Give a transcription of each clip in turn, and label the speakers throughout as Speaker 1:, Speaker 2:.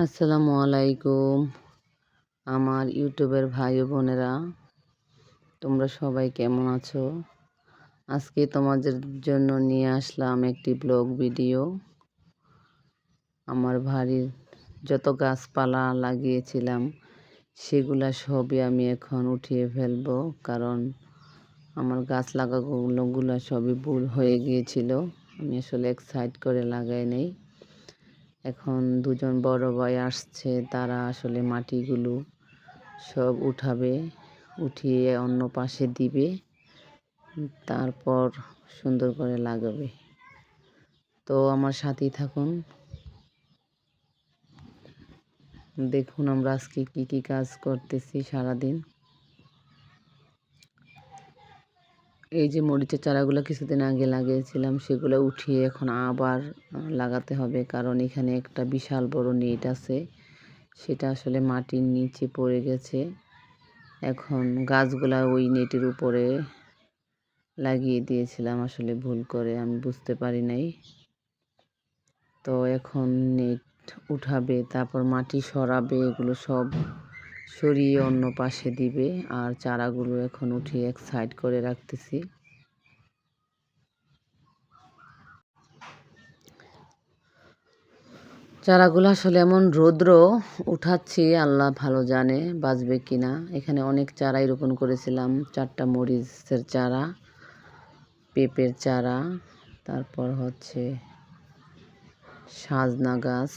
Speaker 1: আসসালামু আলাইকুম আমার ইউটিউবের ভাই ও বোনেরা, তোমরা সবাই কেমন আছো? আজকে তোমাদের জন্য নিয়ে আসলাম একটি ব্লগ ভিডিও। আমার বাড়ির যত গাছপালা লাগিয়েছিলাম সেগুলা সবই আমি এখন উঠিয়ে ফেলবো, কারণ আমার গাছ লাগাগুলো সবই ভুল হয়ে গিয়েছিল। আমি আসলে এক সাইড করে লাগাই নেই। এখন দুজন বড় ভাই আসছে, তারা আসলে মাটিগুলো সব উঠাবে, উঠিয়ে অন্য পাশে দিবে, তারপর সুন্দর করে লাগাবে। তো আমার সাথেই থাকুন, দেখুন আমরা আজকে কি কি কাজ করতেছি সারাদিন। এই যে মরিচের চারাগুলো কিছুদিন আগে লাগিয়েছিলাম, সেগুলো উঠিয়ে এখন আবার লাগাতে হবে, কারণ এখানে একটা বিশাল বড় নেট আছে, সেটা আসলে মাটির নিচে পড়ে গেছে। এখন গাছগুলা ওই নেটের উপরে লাগিয়ে দিয়েছিলাম, আসলে ভুল করে আমি বুঝতে পারি নাই। তো এখন নেট উঠাবে, তারপর মাটি সরাবে, এগুলো সব সরিয়ে অন্য পাশে দিবে। আর চারাগুলো এখন উঠিয়ে এক সাইড করে রাখতেছি। চারাগুলো আসলে এমন রৌদ্র উঠাচ্ছি, আল্লাহ ভালো জানে বাঁচবে কিনা। এখানে অনেক চারাই রোপণ করেছিলাম, 4টা মরিচের চারা, পেঁপের চারা, তারপর হচ্ছে সাজনা গাছ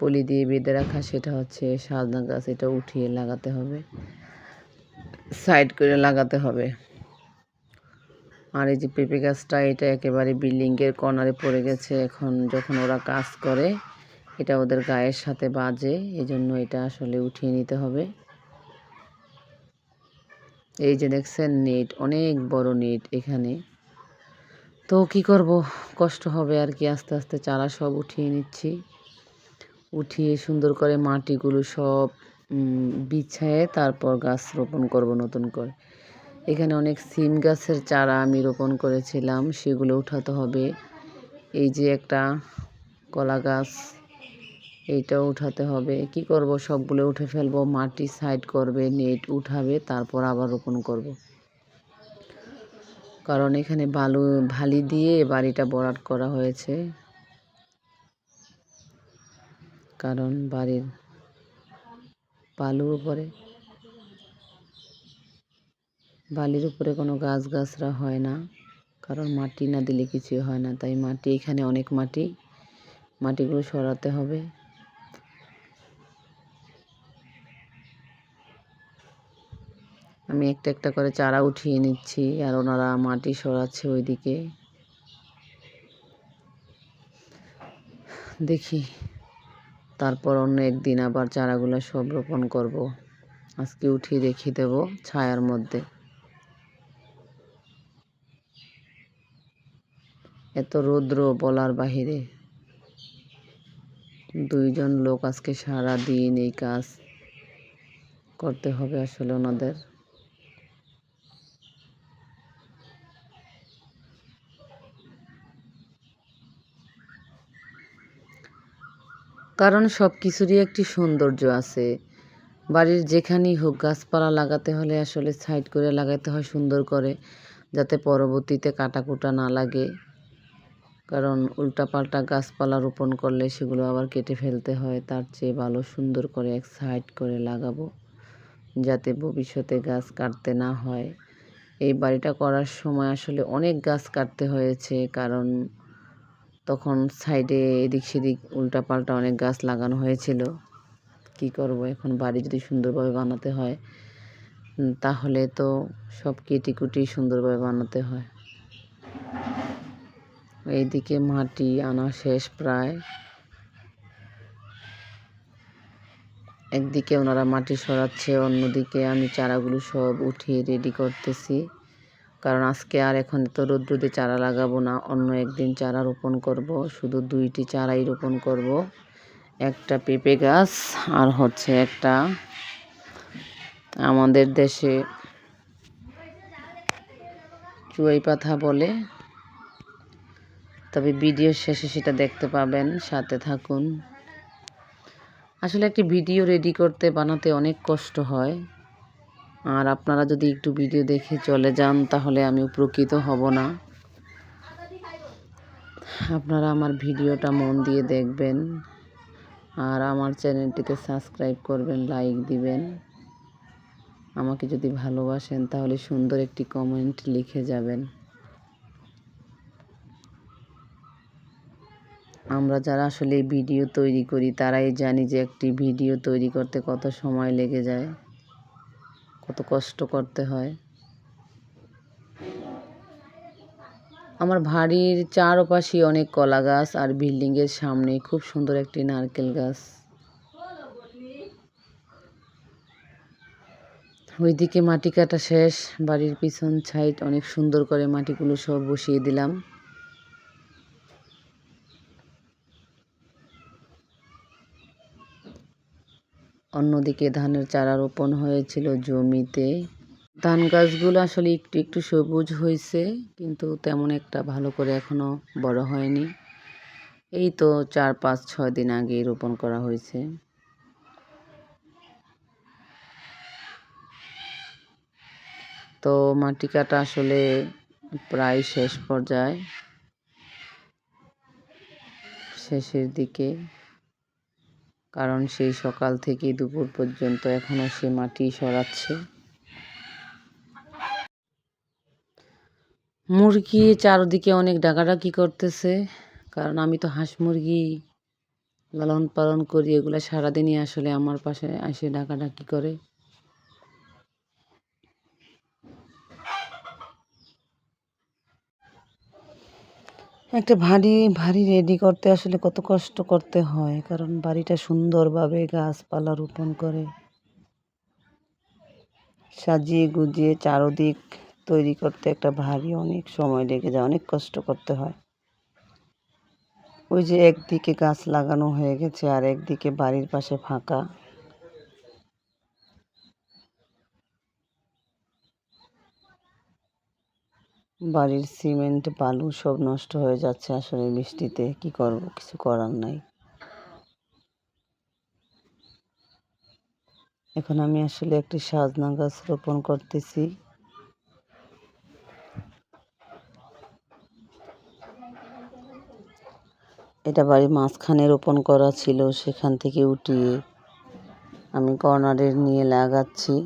Speaker 1: পলি দিয়ে বেঁধে রাখা, সেটা হচ্ছে সাজনা গাছ। এটা উঠিয়ে লাগাতে হবে, সাইড করে লাগাতে হবে। আর এই যে পেঁপে গাছটা, এটা একেবারে বিল্ডিংয়ের কর্নারে পড়ে গেছে। এখন যখন ওরা কাজ করে এটা ওদের গায়ের সাথে বাজে, এই জন্য এটা আসলে উঠিয়ে নিতে হবে। এই যে দেখছেন নেট, অনেক বড় নেট এখানে। তো কি করব, কষ্ট হবে আর কি। আস্তে আস্তে চারা সব উঠিয়ে নিচ্ছি, উঠিয়ে সুন্দর করে মাটিগুলো সব বিছায়ে তারপর গাছ রোপণ করব নতুন করে। এখানে অনেক সিম গাছের চারা আমি রোপণ করেছিলাম, সেগুলো উঠাতে হবে। এই যে একটা কলা গাছ, এইটাও উঠাতে হবে। কি করব, সবগুলো উঠে ফেলবো, মাটি সাইড করবে, নেট উঠাবে, তারপর আবার রোপণ করব। কারণ এখানে ভালি দিয়ে বাড়িটা ভরাট করা হয়েছে, কারণ বাড়ির বালির উপরে কোনো গাছগাছরা হয় না, কারণ মাটি না দিলে কিছুই হয় না। তাই মাটি, এখানে অনেক মাটিগুলো সরাতে হবে। আমি একটা একটা করে চারা উঠিয়ে নিচ্ছি, আর ওনারা মাটি সরাচ্ছে ওইদিকে। দেখি তারপর অন্য একদিন আবার চারাগুলো সব রোপণ করব। আজকে উঠিয়ে রেখে দেব ছায়ার মধ্যে। এত রৌদ্র বলার বাহিরে। 2জন লোক আজকে সারা দিন এই কাজ করতে হবে আসলে ওনাদের। কারণ সব কিছুরই একটি সৌন্দর্য আছে। বাড়ির যেখানেই হোক গাছপালা লাগাতে হলে আসলে সাইড করে লাগাতে হয় সুন্দর করে, যাতে পরবর্তীতে কাটাকুটা না লাগে। কারণ উল্টাপাল্টা গাছপালা রোপণ করলে সেগুলো আবার কেটে ফেলতে হয়। তার চেয়ে ভালো সুন্দর করে এক সাইড করে লাগাবো, যাতে ভবিষ্যতে গাছ কাটতে না হয়। এই বাড়িটা করার সময় আসলে অনেক গাছ কাটতে হয়েছে, কারণ তখন সাইডে এদিক সেদিক উল্টাপাল্টা অনেক গাছ লাগানো হয়েছিল। কি করব, এখন বাড়ি যদি সুন্দরভাবে বানাতে হয় তাহলে তো সব কেটে কুটি সুন্দরভাবে বানাতে হয়। এইদিকে মাটি আনা শেষ প্রায়। একদিকে ওনারা মাটি সরাচ্ছে, অন্যদিকে আমি চারাগুলো সব উঠিয়ে রেডি করতেছি। কারণ আজকে আর এখন তো রোদ্রুদে চারা লাগাবো না, অন্য একদিন চারা রোপণ করব। শুধু 2টি চারাই রোপণ করব, একটা পেঁপে গাছ আর হচ্ছে একটা আমাদের দেশে চুয়াই পাতা বলে। তবে ভিডিও শেষে সেটা দেখতে পাবেন, সাথে থাকুন। আসলে একটি ভিডিও রেডি করতে বানাতে অনেক কষ্ট হয়, আর আপনারা যদি একটু ভিডিও দেখে চলে যান তাহলে আমি উপকৃত হব না। আপনারা আমার ভিডিওটা মন দিয়ে দেখবেন, আর আমার চ্যানেলটিতে সাবস্ক্রাইব করবেন, লাইক দিবেন। আমাকে যদি ভালোবাসেন তাহলে সুন্দর একটি কমেন্ট লিখে যাবেন। আমরা যারা আসলে ভিডিও তৈরি করি তারাই জানি যে একটি ভিডিও তৈরি করতে কত সময় লেগে যায়, কত কষ্ট করতে হয়। আমার বাড়ির চারপাশে অনেক কলা গাছ, আর বিল্ডিংয়ের সামনে খুব সুন্দর একটি নারকেল গাছ। ওইদিকে মাটি কাটা শেষ, বাড়ির পিছন সাইড অনেক সুন্দর করে মাটিগুলো সব বসিয়ে দিলাম। অন্যদিকে ধানের চারা রোপণ হয়েছিল জমিতে। ধান গাছগুলো আসলে একটু একটু সবুজ হয়েছে, কিন্তু তেমন একটা ভালো করে এখনো বড় হয়নি। এই তো 4-5-6 দিন আগে রোপণ করা হয়েছে। তো মাটি কাটা আসলে প্রায় শেষ পর্যায়ে, শেষের দিকে, কারণ সেই সকাল থেকে দুপুর পর্যন্ত এখনো সে মাটি সরাচ্ছে। মুরগি চারদিকে অনেক ডাকাডাকি করতেছে, কারণ আমি তো হাঁস মুরগি লালন পালন করি, এগুলো সারাদিনই আসলে আমার পাশে এসে ডাকাডাকি করে। একটা বাড়ি রেডি করতে আসলে কত কষ্ট করতে হয়, কারণ বাড়িটা সুন্দরভাবে গাছপালা রোপণ করে সাজিয়ে গুজিয়ে চারদিক তৈরি করতে একটা অনেক সময় লেগে যায়, অনেক কষ্ট করতে হয়। ওই যে একদিকে গাছ লাগানো হয়ে গেছে আর একদিকে বাড়ির পাশে ফাঁকা। বাড়ির সিমেন্ট বালু সব নষ্ট হয়ে যাচ্ছে আসলে বৃষ্টিতে, কি করব, কিছু করার নাই। এখন আমি আসলে একটি সজনা গাছ রোপণ করতেছি। এটা বাড়ির মাঝখানে রোপণ করা ছিল, সেখান থেকে উঠিয়ে আমি কর্নারে নিয়ে লাগাচ্ছি।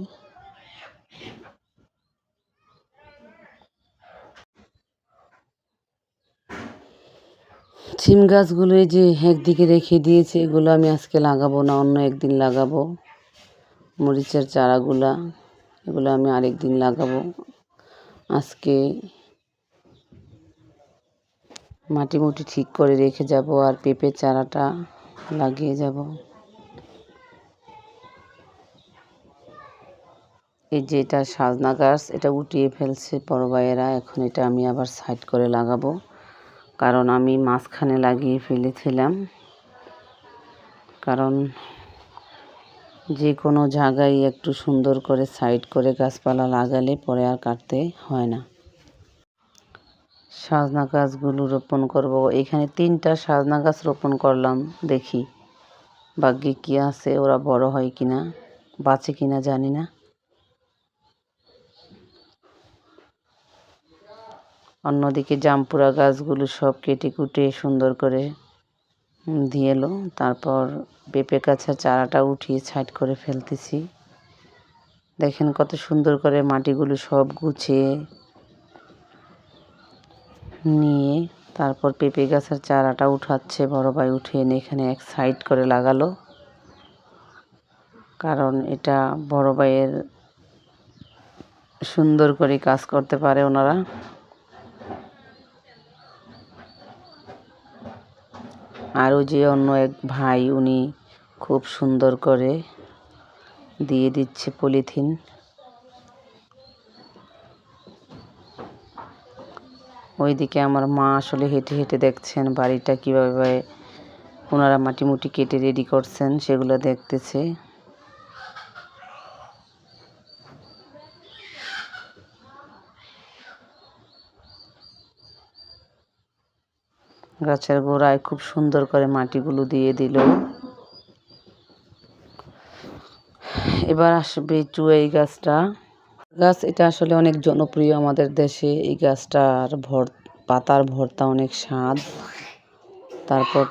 Speaker 1: সিম গাছগুলো যে একদিকে রেখে দিয়েছে, এগুলো আমি আজকে লাগাবো না, অন্য একদিন লাগাবো। মরিচের চারাগুলা, এগুলো আমি আরেক দিন লাগাবো। আজকে মাটি মুটি ঠিক করে রেখে যাব, আর পেঁপের চারাটা লাগিয়ে যাব। এই যে এটা সজনা গাছ, এটা উঠিয়ে ফেলছে বড় ভাইয়েরা, এখন এটা আমি আবার সাইড করে লাগাবো, কারণ আমি মাঝখানে লাগিয়ে ফেলেছিলাম। কারণ যে কোনো জায়গায় একটু সুন্দর করে সাইড করে গাছপালা লাগালে পরে আর কাটতে হয় না। সজনা গাছগুলো রোপণ করব। এখানে 3টা সজনা গাছ রোপণ করলাম, দেখি ভাগ্যে কী আছে, ওরা বড় হয় কিনা, বাঁচে কিনা জানি না। অন্যদিকে জামপুরা গাছগুলো সব কেটে কুটে সুন্দর করে দিয়ে এলো। তারপর পেঁপে গাছের চারাটা উঠিয়ে সাইড করে ফেলতেছি। দেখেন কত সুন্দর করে মাটিগুলো সব গুছিয়ে নিয়ে তারপর পেঁপে গাছের চারাটা উঠাচ্ছে বড় ভাই, উঠিয়ে এনে এখানে এক সাইড করে লাগালো, কারণ এটা বড় ভাইয়ের সুন্দর করে কাজ করতে পারে ওনারা। আর ওই যে অন্য এক ভাই, উনি খুব সুন্দর করে দিয়ে দিচ্ছে পলিথিন। ওইদিকে আমার মা আসলে হেঁটে হেঁটে দেখছেন বাড়িটা কীভাবে ওনারা মাটি মুটি কেটে রেডি করছেন, সেগুলো দেখতেছে। গাছের গোড়ায় খুব সুন্দর করে মাটিগুলো দিয়ে দিল। এবার আসবে চুয়াই গাছটা। গাছ এটা আসলে অনেক জনপ্রিয় আমাদের দেশে। এই গাছটার পাতার ভর্তা অনেক স্বাদ। তারপর